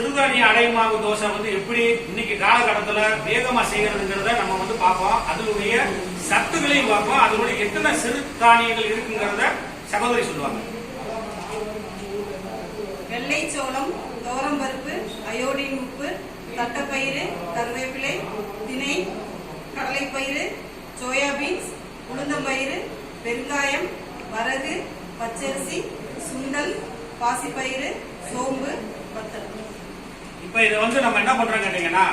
சிறுதானிய அடைமாவு தோசை வந்து எப்படி இன்னைக்கு காலகட்டத்துல வேகமா செய்யறதுங்கிறத நம்ம வந்து பார்ப்போம். அதனுடைய சத்துக்களையும் பார்ப்போம். அதனுடைய எத்தனை சிறுதானியங்கள் இருக்குங்கிறத சகோதரி சொல்லுவாங்க. வெள்ளைச்சோளம், துவரம்பருப்பு, அயோடின் உப்பு, தட்டப்பயிறு, கருவேப்பிலை, திணை, கடலைப்பயிறு, சோயாபீன்ஸ், உளுந்தம்பயிறு, வெங்காயம், வரகு, பச்சரிசி, சுண்டல், பாசிப்பயிறு, சோம்பு, வத்தல். இப்ப இதை வந்து நம்ம என்ன பண்றோம் கேட்டீங்கன்னா,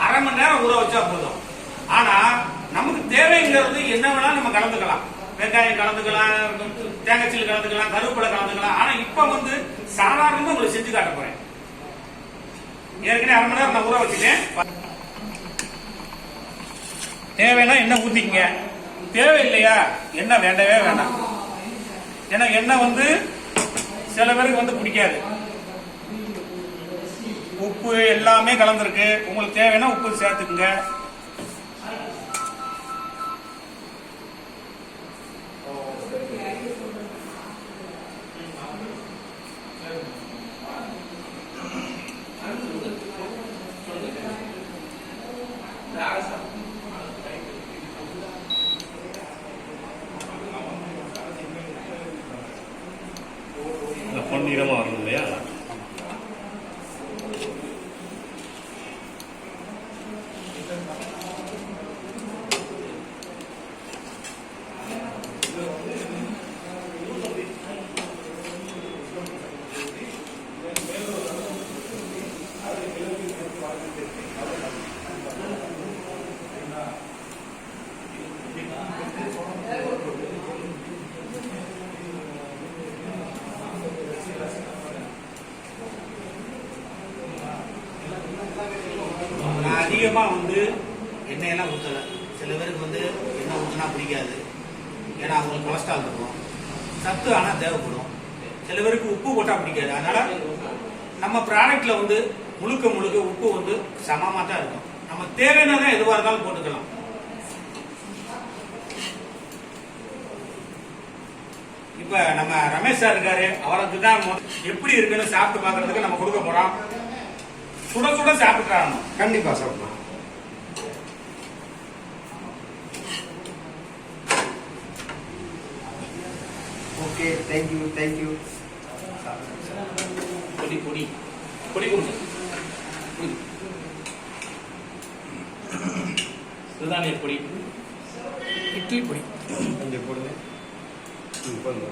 அரை மணி நேரம் ஊற வச்சா போதும். ஆனா நமக்கு தேவைங்கிறது என்ன வேணாலும் நம்ம கலந்துக்கலாம். வெங்காயம் கலந்துக்கலாம், தேங்காய்ச்சல் கலந்துக்கலாம், கருவேப்பிலை கலந்துக்கலாம். ஆனா இப்ப வந்து சாதாரணமா உங்களுக்கு செஞ்சு காட்ட போறேன். ஏற்கனவே அரை மணி நேரம் நான் ஊற வச்சுட்டேன். தேவைன்னா எண்ணெய் ஊத்திக்கங்க, தேவையில்லையா எண்ணெய் வேண்டவே வேண்டாம். ஏன்னா எண்ணெய் வந்து சில பேருக்கு வந்து பிடிக்காது. உப்பு எல்லாமே கலந்துருக்கு. உங்களுக்கு தேவைன்னா உப்பு சேர்த்துக்குங்க. பொன்னிறமா வரணும் இல்லையா? அதிகமா வந்து எண்ணெயெல்லாம் ஊற்றல. சில பேருக்கு வந்து எண்ணெய் ஊற்றினா பிடிக்காது. ஏன்னா அவங்களுக்கு கொலஸ்ட்ரால் இருக்கும். சத்து ஆனால் தேவைப்படும். சில பேருக்கு உப்பு போட்டா பிடிக்காது. அதனால நம்ம ப்ராடக்ட்ல வந்து முழுக்க முழுக்க உப்பு வந்து சமமாக தான் இருக்கும். நம்ம தேவையானதான் எதுவாக இருந்தாலும் போட்டுக்கலாம். இப்ப நம்ம ரமேஷ் சார் இருக்காரு, அவருக்கு தான் எப்படி இருக்குன்னு சாப்பிட்டு பாக்குறதுக்கு நம்ம கொடுக்க போறோம். சுட சுட சாப்பிட்டுறாங்க. கண்டிப்பா சாப்பிடலாம். Okay, thank you thank you. பொடி பொடி பொடி கொடுங்க. சிறுதானிய பொடி, இட்லி பொடி கொஞ்சம் போடுங்க. போடுங்க.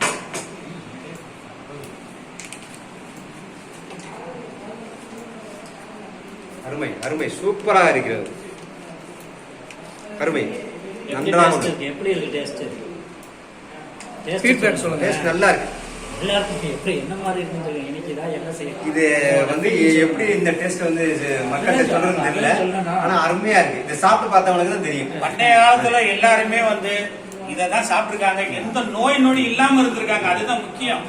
அருமை அருமை, சூப்பராக இருக்கிறது. அருமை, நன்றாக. எப்படி இருக்கு டேஸ்ட்? ஃபீட்பேக் சொல்லுங்க. டேஸ்ட் நல்லா இருக்கு. எல்லாருக்கும் எப்படி என்ன மாதிரி இருக்குன்னு சொல்லுங்க. இன்னைக்கு தான் என்ன செய்யணும். இது வந்து எப்படி இந்த டேஸ்ட் வந்து மக்கள்கிட்ட சொல்றதுன்னு தெரியல. ஆனா அருமையா இருக்கு. இதை சாப்பிட்டு பார்த்தவங்களுக்கு தான் தெரியும். பண்டைய காலத்துல எல்லாருமே வந்து இததான் சாப்பிட்டுருக்காங்க. எந்த நோய் நொடி இல்லாம இருந்திருக்காங்க. அதுதான் முக்கியம்.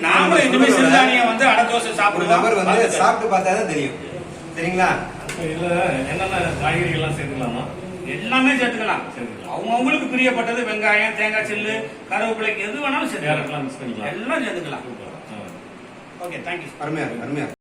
நாமளும் இனிமே சிறுதானியம் வந்து அடை தோசை சாப்பிடுவோம். வந்து சாப்பிட்டு பார்த்தா தான் தெரியும். சரிங்களா? இல்ல என்னென்ன காய்கறிகள் எல்லாம் சேர்த்துக்கலாமா? எல்லாமே சேர்த்துக்கலாம். அவங்களுக்கு பிரியப்பட்டது வெங்காயம், தேங்காய் சில்லு, கருவேப்பிலைக்கு எது வேணாலும் சேர்த்துக்கலாம். மிக்ஸ் பண்ணிக்கலாம். எல்லாம் சேர்த்துக்கலாம். Okay, thank you. அருமையா இருக்கு, அருமையா இருக்கு.